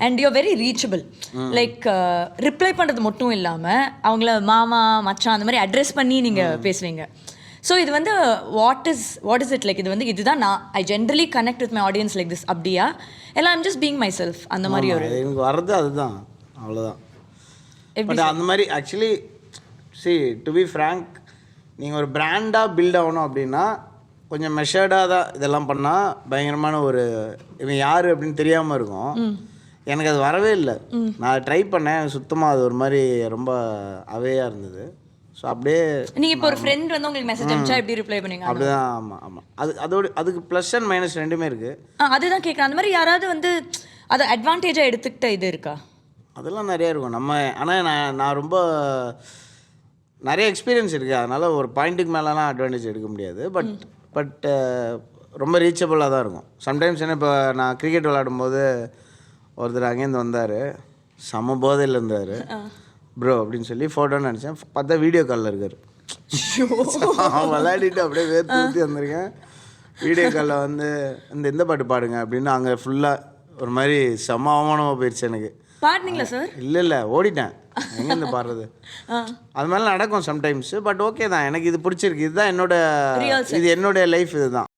And you very reachable. Like reply பண்ணுறது மட்டும் இல்லாமல் அவங்கள மாமா மச்சான் அந்த மாதிரி அட்ரஸ் பண்ணி நீங்கள் பேசுவீங்க. ஸோ இது வந்து வாட் இஸ் இட் லைக்? இது வந்து இதுதான் நான் ஐ generally connect with my audience like this அப்படியா? எல்லாம் I'm just being my self அந்த மாதிரி ஒரு எனக்கு வர்றது அதுதான், அவ்வளோதான். பட் அந்த மாதிரி ஆக்சுவலி டு பி ஃப்ராங்க், நீங்கள் ஒரு பிராண்டாக பில்ட் ஆகணும் அப்படின்னா கொஞ்சம் மெஷர்டாக தான் இதெல்லாம் பண்ணால் பயங்கரமான ஒரு இவன் யார் அப்படின்னு தெரியாமல் இருக்கும். எனக்கு அது வரவே இல்லை. நான் ட்ரை பண்ணேன், சுத்தமாக அது ஒரு மாதிரி ரொம்ப அவையாக இருந்தது. ஸோ அப்படியே நீங்கள் இப்போ ஒரு ஃப்ரெண்ட் வந்து உங்களுக்கு மெசேஜ் அனுப்பிச்சா எப்படி ரிப்ளை பண்ணுவீங்க? அப்படிதான். ஆமாம். அதுக்கு ப்ளஸ் அண்ட் மைனஸ் ரெண்டுமே இருக்குது. அதுதான் கேட்குறேன். அந்த மாதிரி யாராவது வந்து அதை அட்வான்டேஜாக எடுத்துக்கிட்ட இது இருக்கா? அதெல்லாம் நிறையா இருக்கும். ஆனால் நான் ரொம்ப நிறைய எக்ஸ்பீரியன்ஸ் இருக்குது. அதனால் ஒரு பாயிண்ட்டுக்கு மேலெலாம் அட்வான்டேஜ் எடுக்க முடியாது. பட் ரொம்ப ரீச்சபிளாக தான் இருக்கும். சம்டைம்ஸ் என்ன, இப்போ நான் கிரிக்கெட் விளையாடும்போது ஒருத்தர் அங்கேருந்து வந்தார், செம போதையில் இருந்தார். ப்ரோ அப்படின்னு சொல்லி ஃபோட்டோன்னு நினச்சேன். பார்த்தா வீடியோ காலில் இருக்கார். விளையாடிட்டு அப்படியே வேர்த்து ஊற்றி வந்திருக்கேன். வீடியோ காலில் வந்து இந்த பாட்டு பாடுங்க அப்படின்னு அங்கே ஃபுல்லாக ஒரு மாதிரி செம அவமானமாக போயிடுச்சு எனக்கு. பாடுனீங்களா சார்? இல்லை ஓடிட்டேன். எங்கேருந்து பாடுறது? அது மாதிரிலாம் நடக்கும் சம்டைம்ஸ். பட் ஓகே தான், எனக்கு இது பிடிச்சிருக்கு. இதுதான் இது என்னோட லைஃப். இதுதான்.